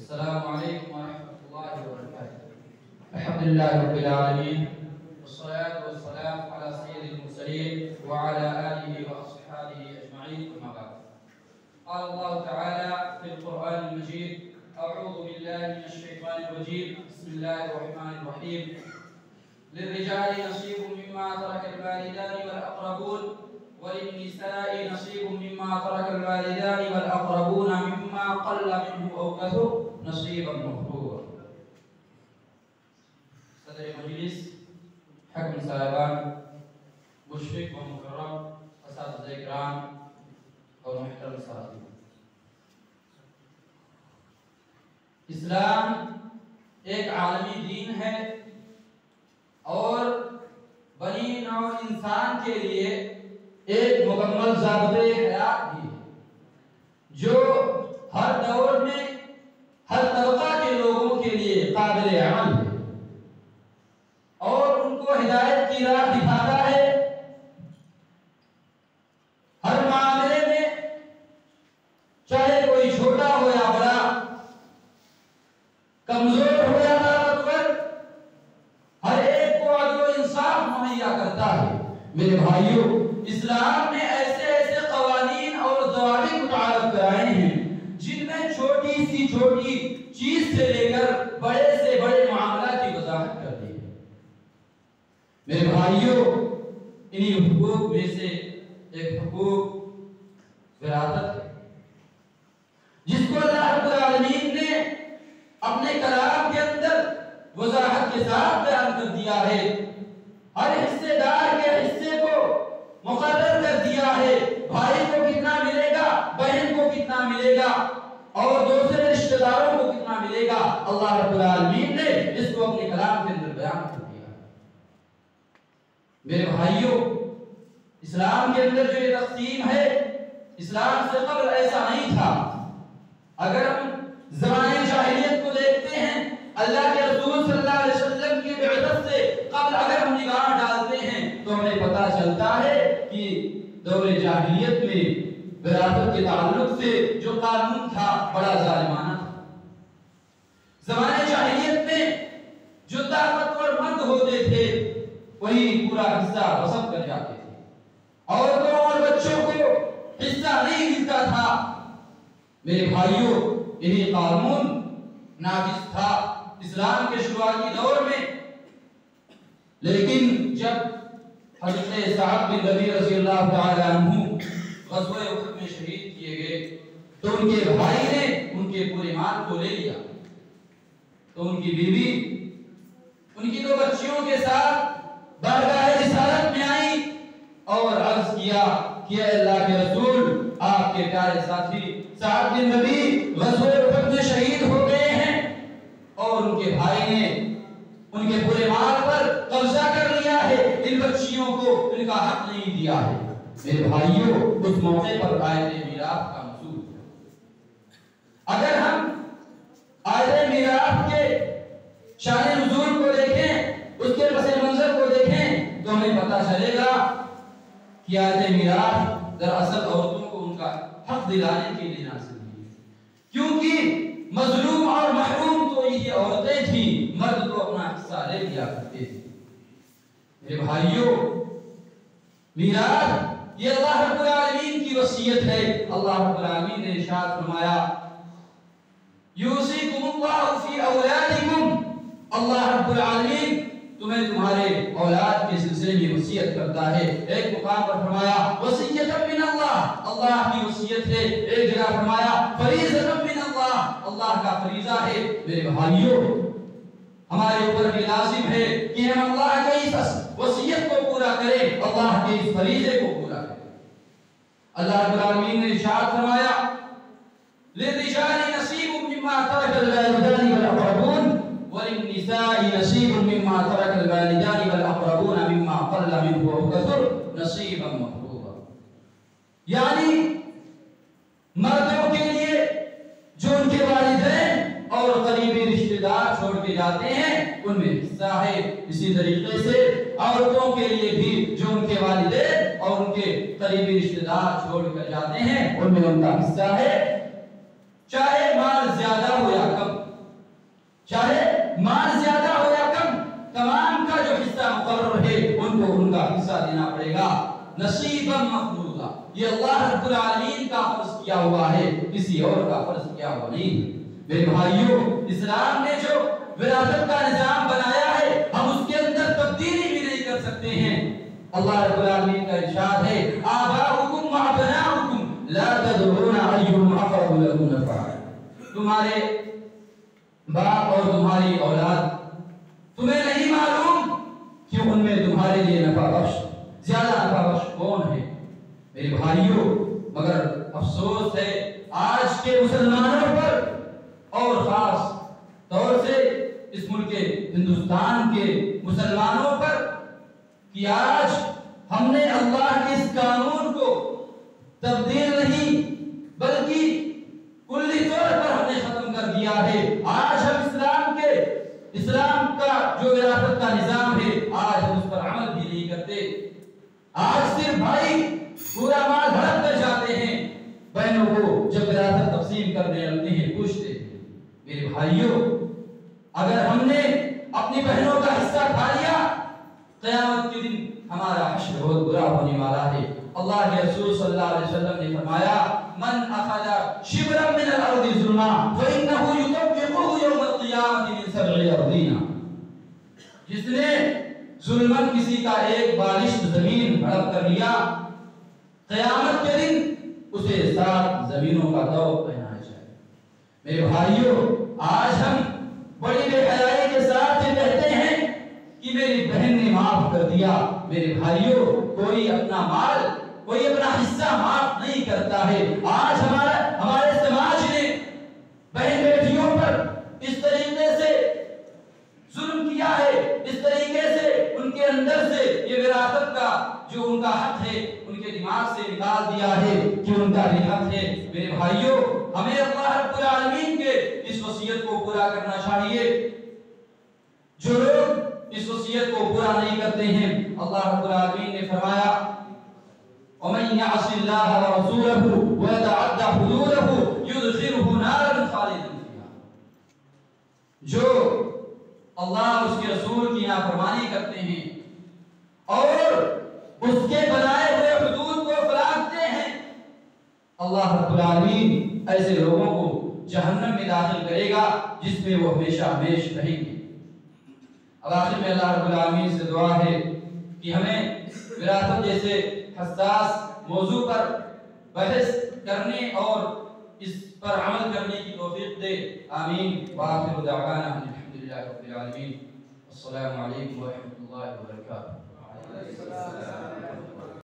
السلام عليكم ورحمة الله وبركاته. الحمد لله رب العالمين والصلاة والسلام على سيد المرسلين وعلى آله وأصحابه أجمعين، أما بعد. قال الله تعالى في القرآن المجيد: أعوذ بالله من الشيطان الرجيم، بسم الله الرحمن الرحيم. للرجال نصيب مما ترك الوالدان والأقربون وللنساء نصيب مما ترك الوالدان والأقربون مما قل منه أو كثر نصيبا مفروضا. صدر مجلس، حکم صاحبان، مشفق و مکرم، اساتذہ کرام اور محترم ساتھی، اسلام ایک عالمی دین ہے اور بنی نوع انسان کے لیے ایک مکمل ضابطۂ حیات بھی ہے جو ہر دور میں ہر طبقہ کے لوگوں کے لیے قابل عمل ہے اور ان کو ہدایت کی راہ دکھاتا ہے ہر معاملے میں، چاہے کوئی چھوٹا ہو یا بڑا، کمزور ہو یا طاقتور، ہر ایک کو عدل و انصاف مہیا کرتا ہے۔ میرے بھائیوں، اسلام نے ایسے ایسے قوانین اور ضوابط متعارف کرائے ہیں جن میں چھوٹی سی چھوٹی چیز سے لے کر بڑے سے بڑے معاملات کی وضاحت کر دی ہے۔ میرے بھائیوں، انہی حقوق میں سے ایک حقوق وراثت ہے جس کو اللہ رب العالمین نے اپنے کلام کے اندر وضاحت کے ساتھ بیان کر دیا ہے۔ ہر حصے دار کے حصے کو مقرر کر دیا ہے، بھائی کو کتنا ملے گا، بہن کو کتنا ملے گا اور دوسرے رشتہ داروں کو کتنا ملے گا۔ اللہ رب العالمین نے اس کو اپنے کلام کے اندر بیان کر دیا۔ میرے بھائیوں، اسلام کے اندر جو یہ تقسیم ہے، اسلام سے قبل ایسا نہیں تھا۔ اگر ہم زمانے جاہلیت کو دیکھتے ہیں، اللہ کے رسول صلی اللہ علیہ وسلم کی بعثت سے قبل اگر ہم نگاہ ڈالتے ہیں تو ہمیں پتہ چلتا ہے کہ دور جاہلیت میں وراثت کے تعلق سے جو قانون تھا بڑا ظالمانہ تھا۔ زمانے جاہلیت میں جو طاقتور مرد ہوتے تھے وہی پورا حصہ وصف کر جاتے تھے، عورتوں اور بچوں کو حصہ نہیں ملتا تھا۔ میرے بھائیوں، یہی قانون نافذ تھا اسلام کے شروعاتی دور میں، لیکن جب حضرت سعد بن ربیع رضی اللہ تعالی عنہ غزوہ احد میں شہید کیے گئے تو ان کے بھائی نے ان کے پورے مال کو لے لیا، تو ان کی بیوی ان کی دو بچیوں کے ساتھ بارگاہ رسالت میں آئی اور عرض کیا کہ اے اللہ کے رسول، آپ کے پیارے ساتھی سعد بن ربیع غزوہ احد میں شہید ہو گئے ہیں اور ان کے بھائی نے ان کے پورے مال پر قبضہ کر لیا ہے، ان بچیوں کو ان کا حق نہیں دیا ہے۔ میرے بھائیوں، اس موقع پر آیت میراث کا نزول ہے۔ اگر ہم آیت میراث کے شان نزول کو دیکھیں، اس کے پس منظر کو دیکھیں تو ہمیں پتہ چلے گا کہ آیت میراث دراصل عورتوں کو ان کا حق دلانے کے لیے نازل ہوئی ہے، کیونکہ مظلوم اور محروم تو یہ عورتیں تھیں، مرد تو اپنا حصہ لے لیا کرتے تھے۔ میرے بھائیوں، میراث یہ اللہ رب العالمین کی وصیت ہے۔ اللہ رب العالمین نے ارشاد فرمایا: یوصیکم اللہ فی اولادکم، اللہ رب العالمین تمہیں تمہارے اولاد کے سلسلے میں وصیت کرتا ہے۔ ایک مقام پر فرمایا وصیۃ من اللہ، اللہ کی وصیت ہے۔ ایک جگہ فرمایا فریضۃ من اللہ، اللہ کا فریضہ ہے۔ میرے بھائیوں، ہمارے اوپر بھی لازم ہے کہ ہم اللہ کی اس وصیت کو پورا کریں، اللہ کے اس فریضے کو پورا کریں۔ اللہ رب العالمین نے ارشاد فرمایا للرجال نصیب مما ترک الوالدان والاقربون وللنساء نصیب مما ترک الوالدان والاقربون مما قل منه او كثر نصیبا مفروضا، یعنی مردوں کے لیے جو ان کے والدین اور قریبی رشتہ دار چھوڑ کے جاتے ہیں ان میں حصہ ہے، اسی طریقے سے عورتوں کے لیے بھی جو ان کے والدین اور ان کے قریبی رشتہ دار چھوڑ کر جاتے ہیں ان میں ان کا حصہ ہے، چاہے مال زیادہ ہو یا کم۔ نصیبا مفروضا، یہ اللہ رب العالمین کا فرض کیا ہوا ہے، کسی اور کا فرض کیا ہوا نہیں۔ میرے بھائیوں، اسلام نے جو وراثت کا نظام بنایا ہے ہم اس کے اندر تبدیلی بھی نہیں کر سکتے ہیں۔ اللہ رب العالمین کا ارشاد ہے آباؤکم وابناؤکم لا تدرون ایہم اقرب لکم نفعا، تمہارے باپ اور تمہاری اولاد تمہیں نہیں معلوم کہ ان میں تمہارے لیے نفع بخش زیادہ نفع بخش کون ہے۔ میرے بھائیوں، مگر افسوس ہے آج کے مسلمانوں پر اور خاص طور سے اس ملک ہندوستان کے مسلمانوں پر کہ آج ہم نے اللہ کے اس قانون کو تبدیل نہیں بلکہ کلی طور پر ہم نے ختم کر دیا ہے۔ آج ہم اسلام کا جو وراثت کا نظام ہے آج ہم اس پر عمل بھی نہیں کرتے۔ آج صرف بھائی پورا مال ہڑپ کر جاتے ہیں، بہنوں کو جب وراثت تقسیم کرنے لگتے ہیں پوچھتے ہیں۔ میرے بھائیوں، اگر ہم نے اپنی بہنوں کا حصہ کھا لیا قیامت کے دن ہمارا حشر بہت برا ہونے والا ہے۔ اللہ کے رسول صلی اللہ علیہ وسلم نے فرمایا من اخذ شبرا من الارض ظلما فانه يطبقه يوم القيامه من 7 اراضين، جس نے ظلمن کسی کا ایک بالشت زمین ہڑپ کر لیا قیامت کے دن اسے 7 زمینوں کا طوق پہنایا جائے۔ میرے بھائیوں، آج ہم بڑی بے حیائی کے ساتھ یہ کہتے ہیں کہ میری بہن نے معاف کر دیا۔ میرے بھائیوں، کوئی اپنا مال، کوئی اپنا حصہ معاف نہیں کرتا ہے۔ آج ہمارے سماج نے بہن بیٹیوں پر اس طریقے سے ظلم کیا ہے، اس طریقے سے ان کے اندر سے یہ وراثت کا جو ان کا حق ہے ان کے دماغ سے نکال دیا ہے کہ ان کا بھی حق ہے۔ میرے بھائیوں، ہمیں اللہ رب العالمین کے اس وصیت کو پورا کرنا چاہیے۔ جو لوگ اس وصیت کو پورا نہیں کرتے ہیں، اللہ رب العالمین نے فرمایا وَمَن يَعْصِ اللَّهَ وَرَسُولَهُ وَيَتَعَدَّ حُدُودَهُ يُدْخِلْهُ نَارًا خَالِدًا فِيهَا، جو اللہ اور اس کے رسول کی نافرمانی کرتے ہیں اور اس کے بنائے ہوئے حدود کو فلاکتے ہیں، اللہ رب العالمین ایسے لوگوں کو جہنم میں داخل کرے گا جس میں وہ ہمیشہ ہمیش رہیں گے۔ اب آخر میں اللہ رب العالمین سے دعا ہے کہ ہمیں وراثت جیسے حساس موضوع پر بحث کرنے اور اس پر عمل کرنے کی توفیق دے، آمین۔ وآخر دعوانا الحمدللہ رب العالمین، السلام علیکم ورحمۃ اللہ وبرکاتہ۔